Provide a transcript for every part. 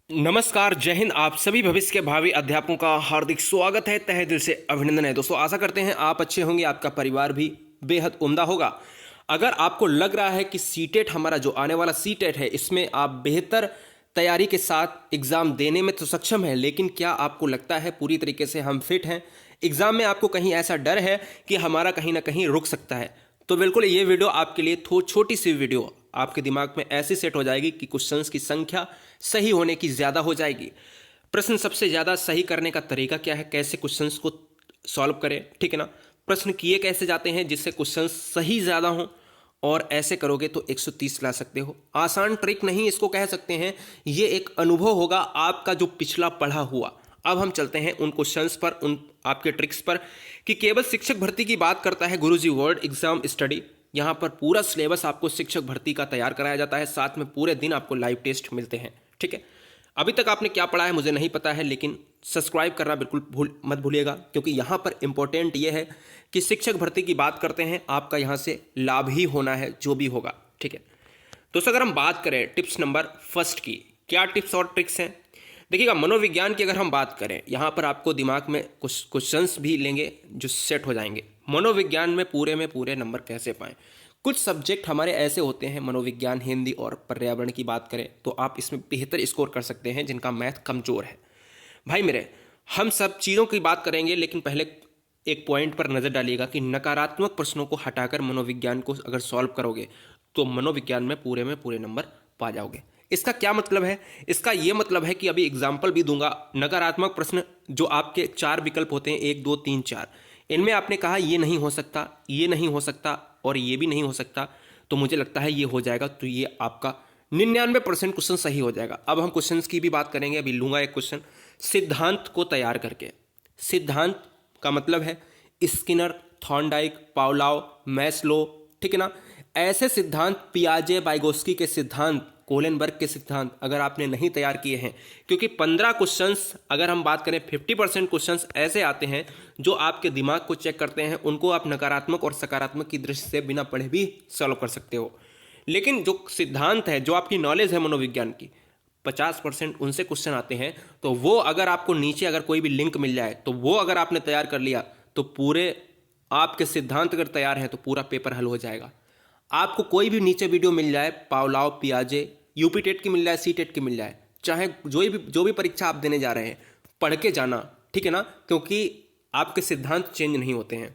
नमस्कार, जय हिंद। आप सभी भविष्य के भावी अध्यापकों का हार्दिक स्वागत है, तहे दिल से अभिनंदन है। दोस्तों, आशा करते हैं आप अच्छे होंगे, आपका परिवार भी बेहद उम्दा होगा। अगर आपको लग रहा है कि सीटेट हमारा जो आने वाला सीटेट है, इसमें आप बेहतर तैयारी के साथ एग्ज़ाम देने में तो सक्षम है, लेकिन क्या आपको लगता है पूरी तरीके से हम फिट हैं? एग्ज़ाम में आपको कहीं ऐसा डर है कि हमारा कहीं ना कहीं रुक सकता है, तो बिल्कुल ये वीडियो आपके लिए छोटी सी वीडियो आपके दिमाग में ऐसे सेट हो जाएगी कि क्वेश्चंस की संख्या सही होने की ज़्यादा हो जाएगी। प्रश्न सबसे ज़्यादा सही करने का तरीका क्या है, कैसे क्वेश्चंस को सॉल्व करें, ठीक है ना। प्रश्न किए कैसे जाते हैं जिससे क्वेश्चंस सही ज़्यादा हों, और ऐसे करोगे तो 130 ला सकते हो। आसान ट्रिक नहीं इसको कह सकते हैं, ये एक अनुभव होगा आपका जो पिछला पढ़ा हुआ। अब हम चलते हैं उन क्वेश्चंस पर, उन आपके ट्रिक्स पर, कि केवल शिक्षक भर्ती की बात करता है गुरुजी वर्ड एग्जाम स्टडी। यहाँ पर पूरा सिलेबस आपको शिक्षक भर्ती का तैयार कराया जाता है, साथ में पूरे दिन आपको लाइव टेस्ट मिलते हैं, ठीक है। अभी तक आपने क्या पढ़ा है मुझे नहीं पता है, लेकिन सब्सक्राइब करना बिल्कुल मत भूलिएगा, क्योंकि यहाँ पर इंपॉर्टेंट ये है कि शिक्षक भर्ती की बात करते हैं, आपका यहाँ से लाभ ही होना है जो भी होगा, ठीक है। दोस्तों, अगर हम बात करें टिप्स नंबर फर्स्ट की, क्या टिप्स और ट्रिक्स हैं, देखिएगा। मनोविज्ञान की अगर हम बात करें, यहाँ पर आपको दिमाग में कुछ क्वेश्चंस भी लेंगे जो सेट हो जाएंगे। मनोविज्ञान में पूरे नंबर कैसे पाएं। कुछ सब्जेक्ट हमारे ऐसे होते हैं, मनोविज्ञान, हिंदी और पर्यावरण की बात करें तो आप इसमें बेहतर स्कोर कर सकते हैं जिनका मैथ कमज़ोर है। भाई मेरे, हम सब चीज़ों की बात करेंगे, लेकिन पहले एक पॉइंट पर नज़र डालिएगा कि नकारात्मक प्रश्नों को हटाकर मनोविज्ञान को अगर सॉल्व करोगे तो मनोविज्ञान में पूरे नंबर पा जाओगे। इसका क्या मतलब है? इसका ये मतलब है कि अभी एग्जाम्पल भी दूंगा। नकारात्मक प्रश्न जो आपके 4 विकल्प होते हैं, 1 2 3 4, इनमें आपने कहा ये नहीं हो सकता, ये नहीं हो सकता और ये भी नहीं हो सकता, तो मुझे लगता है ये हो जाएगा, तो ये आपका 99% क्वेश्चन सही हो जाएगा। अब हम क्वेश्चन की भी बात करेंगे। अभी लूंगा एक क्वेश्चन सिद्धांत को तैयार करके। सिद्धांत का मतलब है स्किनर, थॉर्नडाइक, पावलोव, मैस्लो, ठीक है ना। ऐसे सिद्धांत, पियाजे, वाइगोस्की के सिद्धांत, कोलेनबर्ग के सिद्धांत अगर आपने नहीं तैयार किए हैं, क्योंकि 15 क्वेश्चंस, अगर हम बात करें 50% क्वेश्चंस ऐसे आते हैं जो आपके दिमाग को चेक करते हैं, उनको आप नकारात्मक और सकारात्मक की दृष्टि से बिना पढ़े भी सॉल्व कर सकते हो। लेकिन जो सिद्धांत है, जो आपकी नॉलेज है मनोविज्ञान की, 50% उनसे क्वेश्चन आते हैं, तो वो अगर आपको नीचे अगर कोई भी लिंक मिल जाए तो वो अगर आपने तैयार कर लिया तो पूरे आपके सिद्धांत अगर तैयार हैं तो पूरा पेपर हल हो जाएगा। आपको कोई भी नीचे वीडियो मिल जाए, पावलोव, पियाजे, यूपी टेट की मिल जाए, सी टेट की मिल जाए, चाहे जो भी परीक्षा आप देने जा रहे हैं, पढ़ के जाना, ठीक है ना, क्योंकि आपके सिद्धांत चेंज नहीं होते हैं।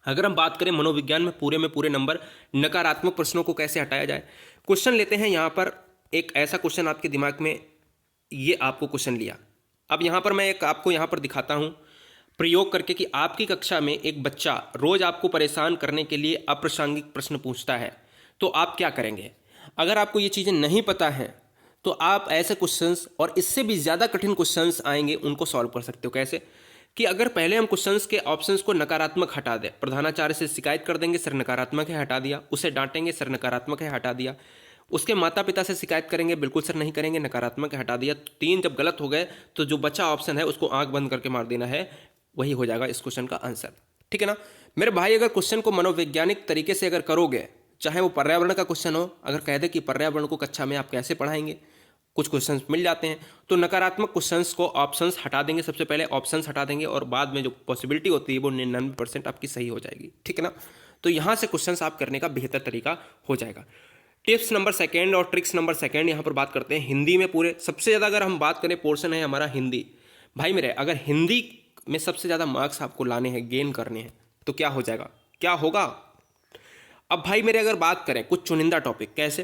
अगर हम बात करें मनोविज्ञान में पूरे नंबर, नकारात्मक प्रश्नों को कैसे हटाया जाए, क्वेश्चन लेते हैं। यहाँ पर एक ऐसा क्वेश्चन आपके दिमाग में, ये आपको क्वेश्चन लिया। अब यहाँ पर मैं एक आपको यहाँ पर दिखाता हूँ प्रयोग करके कि आपकी कक्षा में एक बच्चा रोज आपको परेशान करने के लिए अप्रासंगिक प्रश्न पूछता है, तो आप क्या करेंगे। अगर आपको ये चीज़ें नहीं पता हैं तो आप ऐसे क्वेश्चंस और इससे भी ज़्यादा कठिन क्वेश्चंस आएंगे, उनको सॉल्व कर सकते हो। कैसे कि अगर पहले हम क्वेश्चंस के ऑप्शंस को नकारात्मक हटा दें, प्रधानाचार्य से शिकायत कर देंगे, सर नकारात्मक है, हटा दिया। उसे डांटेंगे, सर नकारात्मक है, हटा दिया। उसके माता पिता से शिकायत करेंगे, बिल्कुल सर नहीं करेंगे, नकारात्मक है, हटा दिया। 3 जब गलत हो गए तो जो बचा ऑप्शन है उसको आंख बंद करके मार देना है, वही हो जाएगा इस क्वेश्चन का आंसर, ठीक है ना मेरे भाई। अगर क्वेश्चन को मनोवैज्ञानिक तरीके से अगर करोगे, चाहे वो पर्यावरण का क्वेश्चन हो, अगर कह दे कि पर्यावरण को कक्षा में आप कैसे पढ़ाएंगे, कुछ क्वेश्चंस मिल जाते हैं, तो नकारात्मक क्वेश्चंस को ऑप्शंस हटा देंगे, सबसे पहले ऑप्शंस हटा देंगे, और बाद में जो पॉसिबिलिटी होती है वो 99% आपकी सही हो जाएगी, ठीक है ना। तो यहाँ से क्वेश्चंस आप करने का बेहतर तरीका हो जाएगा। टिप्स नंबर सेकेंड और ट्रिक्स नंबर सेकेंड, यहाँ पर बात करते हैं हिंदी में पूरे सबसे ज़्यादा अगर हम बात करें पोर्शन है हमारा हिंदी। भाई मेरे, अगर हिंदी में सबसे ज़्यादा मार्क्स आपको लाने हैं, गेन करने हैं, तो क्या हो जाएगा, क्या होगा। अब भाई मेरे, अगर बात करें कुछ चुनिंदा टॉपिक, कैसे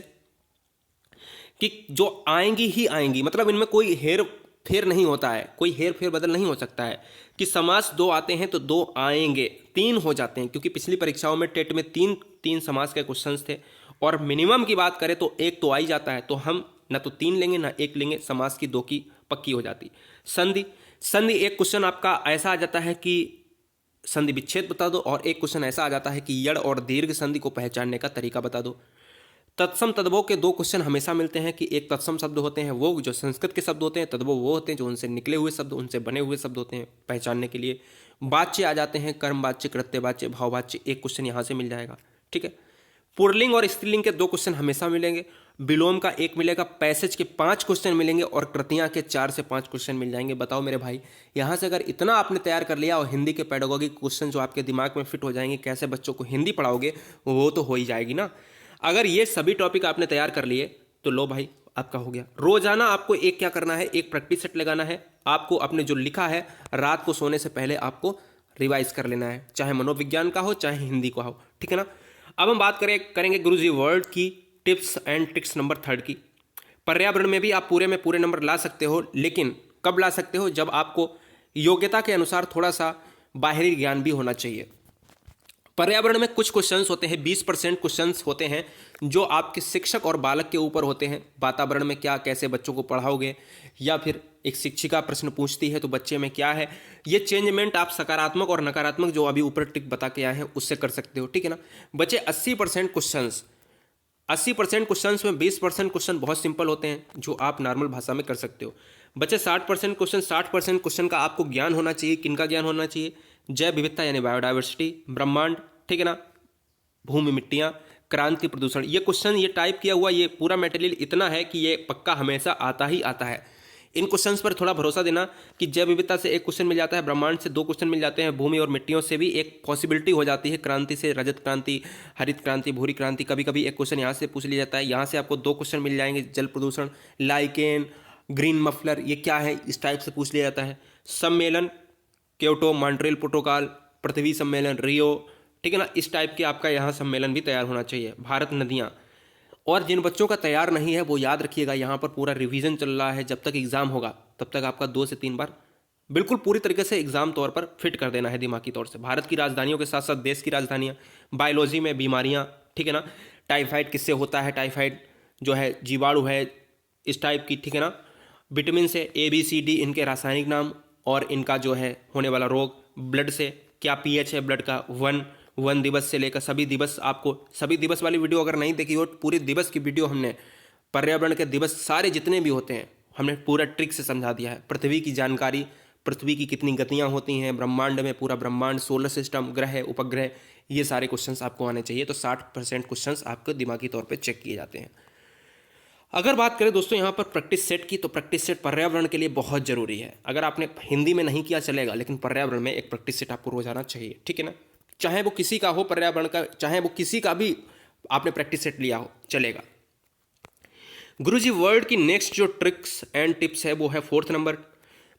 कि जो आएंगी ही आएंगी, मतलब इनमें कोई हेर फेर नहीं होता है, कोई हेर फेर बदल नहीं हो सकता है कि समास 2 आते हैं तो 2 आएंगे, 3 हो जाते हैं, क्योंकि पिछली परीक्षाओं में टेट में 3 समास के क्वेश्चंस थे, और मिनिमम की बात करें तो 1 तो आ ही जाता है, तो हम ना तो 3 लेंगे ना 1 लेंगे, समास की 2 की पक्की हो जाती। संधि एक क्वेश्चन आपका ऐसा आ जाता है कि संधि विच्छेद बता दो, और एक क्वेश्चन ऐसा आ जाता है कि यड़ और दीर्घ संधि को पहचानने का तरीका बता दो। तत्सम तद्भव के 2 क्वेश्चन हमेशा मिलते हैं कि एक तत्सम शब्द होते हैं वो जो संस्कृत के शब्द होते हैं, तद्भव वो होते हैं जो उनसे निकले हुए शब्द, उनसे बने हुए शब्द होते हैं पहचानने के लिए। वाच्य आ जाते हैं, कर्म वाच्य, कृत्य वाच्य, भाव वाच्य, एक क्वेश्चन यहाँ से मिल जाएगा, ठीक है। पुल्लिंग और स्त्रीलिंग के 2 क्वेश्चन हमेशा मिलेंगे। विलोम का 1 मिलेगा, पैसेज के 5 क्वेश्चन मिलेंगे और कृतियाँ के 4 से 5 क्वेश्चन मिल जाएंगे। बताओ मेरे भाई, यहाँ से अगर इतना आपने तैयार कर लिया और हिंदी के पेडागोगी क्वेश्चन जो आपके दिमाग में फिट हो जाएंगे, कैसे बच्चों को हिंदी पढ़ाओगे, वो तो हो ही जाएगी ना। अगर ये सभी टॉपिक आपने तैयार कर लिए तो लो भाई, आपका हो गया। रोजाना आपको एक क्या करना है, एक प्रैक्टिस सेट लगाना है। आपको अपने जो लिखा है रात को सोने से पहले आपको रिवाइज कर लेना है, चाहे मनोविज्ञान का हो चाहे हिंदी का हो, ठीक है ना। अब हम बात करेंगे गुरुजी वर्ड की टिप्स एंड ट्रिक्स नंबर 3 की। पर्यावरण में भी आप पूरे में पूरे नंबर ला सकते हो, लेकिन कब ला सकते हो, जब आपको योग्यता के अनुसार थोड़ा सा बाहरी ज्ञान भी होना चाहिए। पर्यावरण में कुछ क्वेश्चंस होते हैं, 20% क्वेश्चंस होते हैं जो आपके शिक्षक और बालक के ऊपर होते हैं। वातावरण में क्या, कैसे बच्चों को पढ़ाओगे, या फिर एक शिक्षिका प्रश्न पूछती है तो बच्चे में क्या है, ये चेंजमेंट आप सकारात्मक और नकारात्मक जो अभी ऊपर टिक बता के आए हैं उससे कर सकते हो, ठीक है ना। बच्चे 80% क्वेश्चंस में 20% क्वेश्चन बहुत सिंपल होते हैं जो आप नॉर्मल भाषा में कर सकते हो। बच्चे 60% क्वेश्चन का आपको ज्ञान होना चाहिए। किनका ज्ञान होना चाहिए? जैव विविधता यानी बायोडाइवर्सिटी, ब्रह्मांड, ठीक है ना, भूमि, मिट्टियाँ, क्रांति, प्रदूषण। ये क्वेश्चन ये टाइप किया हुआ ये पूरा मटेरियल इतना है कि ये पक्का हमेशा आता ही आता है। इन क्वेश्चंस पर थोड़ा भरोसा देना कि जैव विविधता से 1 क्वेश्चन मिल जाता है, ब्रह्मांड से 2 क्वेश्चन मिल जाते हैं, भूमि और मिट्टियों से भी एक पॉसिबिलिटी हो जाती है, क्रांति से रजत क्रांति, हरित क्रांति, भूरी क्रांति, कभी कभी एक क्वेश्चन यहाँ से पूछ लिया जाता है, यहाँ से आपको 2 क्वेश्चन मिल जाएंगे, जल प्रदूषण, लाइकेन, ग्रीन मफलर, ये क्या है, इस टाइप से पूछ लिया जाता है। सम्मेलन, क्योटो, मॉन्ट्रियल प्रोटोकॉल, पृथ्वी सम्मेलन, रियो, ठीक है ना, इस टाइप के आपका यहाँ सम्मेलन भी तैयार होना चाहिए। भारत, नदियाँ। और जिन बच्चों का तैयार नहीं है वो याद रखिएगा, यहाँ पर पूरा रिवीजन चल रहा है, जब तक एग्जाम होगा तब तक आपका 2 से 3 बार बिल्कुल पूरी तरीके से एग्जाम तौर पर फिट कर देना है दिमागी तौर से। भारत की राजधानियों के साथ साथ देश की राजधानियाँ, बायोलॉजी में बीमारियाँ, ठीक है ना, टाइफाइड किससे होता है, टाइफाइड जो है जीवाणु है, इस टाइप की, ठीक है ना। विटामिन से ABCD इनके रासायनिक नाम और इनका जो है होने वाला रोग। ब्लड से क्या pH है ब्लड का, वन दिवस से लेकर सभी दिवस। आपको सभी दिवस वाली वीडियो अगर नहीं देखी हो, पूरे दिवस की वीडियो हमने, पर्यावरण के दिवस सारे जितने भी होते हैं हमने पूरा ट्रिक से समझा दिया है। पृथ्वी की जानकारी, पृथ्वी की कितनी गतियाँ होती हैं, ब्रह्मांड में पूरा ब्रह्मांड, सोलर सिस्टम, ग्रह, उपग्रह, ये सारे क्वेश्चंस आपको आने चाहिए। तो 60% क्वेश्चंस आपको दिमागी तौर पे चेक किए जाते हैं। अगर बात करें दोस्तों यहाँ पर प्रैक्टिस सेट की, तो प्रैक्टिस सेट पर्यावरण के लिए बहुत जरूरी है। अगर आपने हिंदी में नहीं किया चलेगा, लेकिन पर्यावरण में एक प्रैक्टिस सेट आपको रोजाना चाहिए, ठीक है ना। चाहे वो किसी का हो पर्यावरण का, चाहे वो किसी का भी आपने प्रैक्टिस सेट लिया हो, चलेगा। गुरुजी वर्ड की नेक्स्ट जो ट्रिक्स एंड टिप्स है वो है 4th नंबर।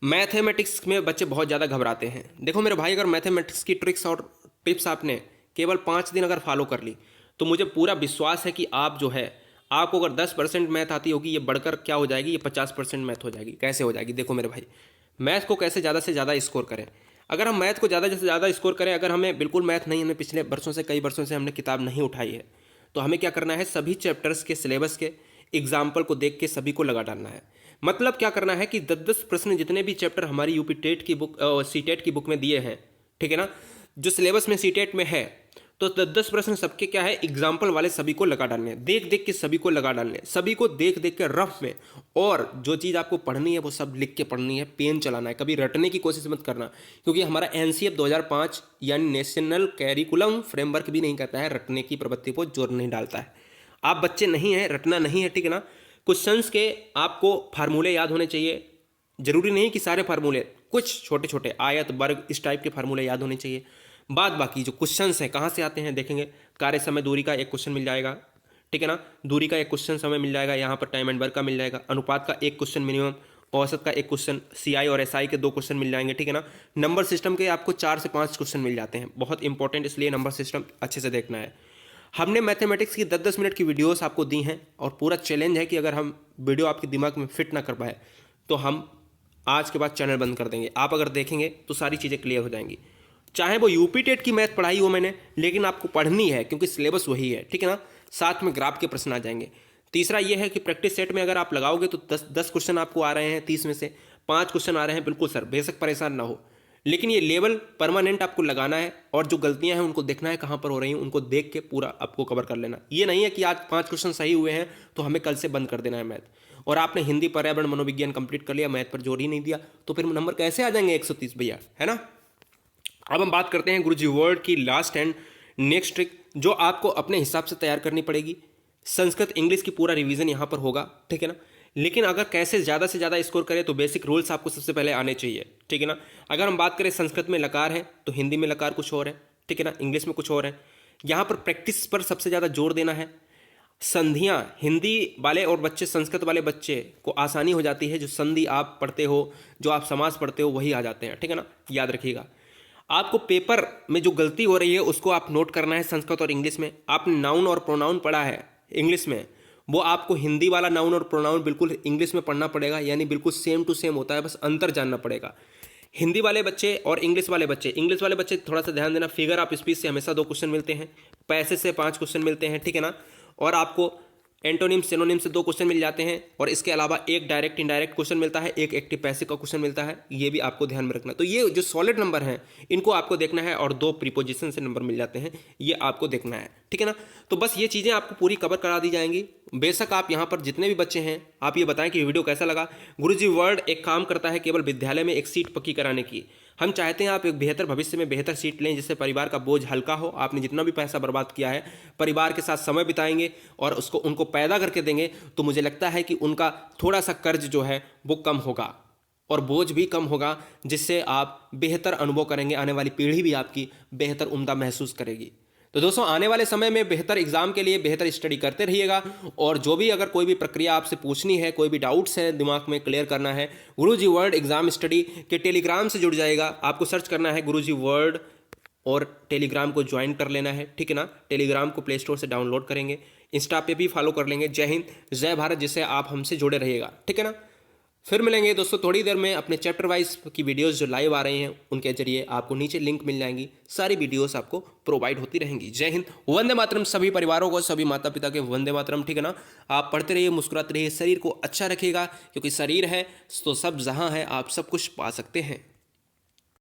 मैथमेटिक्स में बच्चे बहुत ज़्यादा घबराते हैं। देखो मेरे भाई, अगर मैथमेटिक्स की ट्रिक्स और टिप्स आपने केवल 5 दिन अगर फॉलो कर ली तो मुझे पूरा विश्वास है कि आप जो है, आपको अगर 10% मैथ आती होगी, ये बढ़कर क्या हो जाएगी, ये 50% मैथ हो जाएगी। कैसे हो जाएगी? देखो मेरे भाई, मैथ को कैसे ज़्यादा से ज़्यादा स्कोर करें। अगर हम मैथ को ज़्यादा से ज़्यादा स्कोर करें, अगर हमें बिल्कुल मैथ नहीं, हमें पिछले वर्षों से, कई वर्षों से हमने किताब नहीं उठाई है, तो हमें क्या करना है, सभी चैप्टर्स के सिलेबस के एग्जाम्पल को देख के सभी को लगा डालना है। मतलब क्या करना है कि 10-10 प्रश्न जितने भी चैप्टर हमारी यूपी टेट की बुक, सीटेट की बुक में दिए हैं, ठीक है ना, जो सिलेबस में सीटेट में है, तो 10-10 प्रश्न सबके क्या है, एग्जाम्पल वाले सभी को लगा डालने हैं, देख देख के सभी को लगा डालने, सभी को देख देख के रफ में। और जो चीज़ आपको पढ़नी है वो सब लिख के पढ़नी है, पेन चलाना है, कभी रटने की कोशिश मत करना, क्योंकि हमारा NCF 2005 यानी नेशनल कैरिकुलम फ्रेमवर्क भी नहीं कहता है, रटने की प्रवृत्ति को जोर नहीं डालता है। आप बच्चे नहीं हैं, रटना नहीं है, ठीक है ना। क्वेश्चंस के आपको फार्मूले याद होने चाहिए, जरूरी नहीं कि सारे फार्मूले, कुछ छोटे छोटे आयत, वर्ग, इस टाइप के फार्मूले याद होने चाहिए। बाद बाकी जो क्वेश्चंस हैं कहाँ से आते हैं देखेंगे। कार्य समय दूरी का 1 क्वेश्चन मिल जाएगा, ठीक है ना, दूरी का 1 क्वेश्चन समय मिल जाएगा, यहाँ पर टाइम एंड वर्क का मिल जाएगा, अनुपात का 1 क्वेश्चन मिनिमम, औसत का 1 क्वेश्चन, CI और SI के 2 क्वेश्चन मिल जाएंगे, ठीक है ना। नंबर सिस्टम के आपको 4 से 5 क्वेश्चन मिल जाते हैं, बहुत इंपॉर्टेंट, इसलिए नंबर सिस्टम अच्छे से देखना है। हमने मैथमेटिक्स की 10-10 मिनट की वीडियोस आपको दी हैं, और पूरा चैलेंज है कि अगर हम वीडियो आपके दिमाग में फिट ना कर पाए तो हम आज के बाद चैनल बंद कर देंगे। आप अगर देखेंगे तो सारी चीज़ें क्लियर हो जाएंगी। चाहे वो यूपी टेट की मैथ पढ़ाई हो मैंने, लेकिन आपको पढ़नी है क्योंकि सिलेबस वही है, ठीक है ना। साथ में ग्राफ के प्रश्न आ जाएंगे। तीसरा ये है कि प्रैक्टिस सेट में अगर आप लगाओगे तो 10 क्वेश्चन आपको आ रहे हैं, 30 में से 5 क्वेश्चन आ रहे हैं, बिल्कुल सर, बेशक परेशान ना हो, लेकिन ये लेवल परमानेंट आपको लगाना है, और जो गलतियां हैं उनको देखना है कहाँ पर हो रही हैं, उनको देख के पूरा आपको कवर कर लेना। ये नहीं है कि आज 5 क्वेश्चन सही हुए हैं तो हमें कल से बंद कर देना है मैथ, और आपने हिंदी, पर्यावरण, मनोविज्ञान कंप्लीट कर लिया, मैथ पर जोर ही नहीं दिया, तो फिर नंबर कैसे आ जाएंगे 130 भैया, है ना। अब हम बात करते हैं गुरुजी वर्ड की लास्ट एंड नेक्स्ट ट्रिक, जो आपको अपने हिसाब से तैयार करनी पड़ेगी। संस्कृत इंग्लिश की पूरा रिवीजन यहाँ पर होगा, ठीक है ना। लेकिन अगर कैसे ज़्यादा से ज़्यादा स्कोर करें तो बेसिक रूल्स आपको सबसे पहले आने चाहिए, ठीक है ना। अगर हम बात करें संस्कृत में लकार है तो हिंदी में लकार कुछ और है, ठीक है ना, इंग्लिश में कुछ और है। यहाँ पर प्रैक्टिस पर सबसे ज़्यादा जोर देना है। संधियाँ हिंदी वाले और बच्चे संस्कृत वाले बच्चे को आसानी हो जाती है, जो संधि आप पढ़ते हो, जो आप समास पढ़ते हो वही आ जाते हैं, ठीक है ना, याद रखिएगा। आपको पेपर में जो गलती हो रही है उसको आप नोट करना है संस्कृत और इंग्लिश में। आपने नाउन और प्रोनाउन पढ़ा है इंग्लिश में, वो आपको हिंदी वाला नाउन और प्रोनाउन बिल्कुल इंग्लिश में पढ़ना पड़ेगा, यानी बिल्कुल सेम टू सेम होता है, बस अंतर जानना पड़ेगा। हिंदी वाले बच्चे और इंग्लिश वाले बच्चे थोड़ा सा ध्यान देना। फिगर ऑफ स्पीच से हमेशा 2 क्वेश्चन मिलते हैं, पैसेज से 5 क्वेश्चन मिलते हैं, ठीक है ना। और आपको एंटोनिम सिनोनिम से 2 क्वेश्चन मिल जाते हैं, और इसके अलावा एक डायरेक्ट इनडायरेक्ट क्वेश्चन मिलता है, एक एक्टिव पैसिव का क्वेश्चन मिलता है। ये भी आपको ध्यान में रखना। तो ये जो सॉलिड नंबर हैं इनको आपको देखना है, और 2 प्रीपोजिशन से नंबर मिल जाते हैं, ये आपको देखना है, ठीक है ना। तो बस ये चीज़ें आपको पूरी कवर करा दी जाएंगी। बेशक आप यहाँ पर जितने भी बच्चे हैं आप ये बताएं कि वीडियो कैसा लगा। गुरुजी वर्ल्ड एक काम करता है केवल विद्यालय में एक सीट पक्की कराने की। हम चाहते हैं आप एक बेहतर भविष्य में बेहतर सीट लें, जिससे परिवार का बोझ हल्का हो। आपने जितना भी पैसा बर्बाद किया है, परिवार के साथ समय बिताएंगे और उसको उनको पैदा करके देंगे, तो मुझे लगता है कि उनका थोड़ा सा कर्ज जो है वो कम होगा और बोझ भी कम होगा, जिससे आप बेहतर अनुभव करेंगे। आने वाली पीढ़ी भी आपकी बेहतर उम्दा महसूस करेगी। तो दोस्तों, आने वाले समय में बेहतर एग्जाम के लिए बेहतर स्टडी करते रहिएगा। और जो भी अगर कोई भी प्रक्रिया आपसे पूछनी है, कोई भी डाउट्स है दिमाग में क्लियर करना है, गुरुजी वर्ल्ड एग्जाम स्टडी के टेलीग्राम से जुड़ जाएगा। आपको सर्च करना है गुरुजी वर्ल्ड और टेलीग्राम को ज्वाइन कर लेना है, ठीक है ना। टेलीग्राम को प्ले स्टोर से डाउनलोड करेंगे, इंस्टा पे भी फॉलो कर लेंगे। जय हिंद, जय भारत, जिससे आप हमसे जुड़े रहिएगा, ठीक है ना। फिर मिलेंगे दोस्तों थोड़ी देर में अपने चैप्टर वाइज की वीडियोस जो लाइव आ रही हैं उनके जरिए। आपको नीचे लिंक मिल जाएंगी, सारी वीडियोस आपको प्रोवाइड होती रहेंगी। जय हिंद, वंदे मातरम। सभी परिवारों को, सभी माता पिता के वंदे मातरम, ठीक है ना। आप पढ़ते रहिए, मुस्कुराते रहिए, शरीर को अच्छा रखिएगा, क्योंकि शरीर है तो सब जहाँ है आप सब कुछ पा सकते हैं।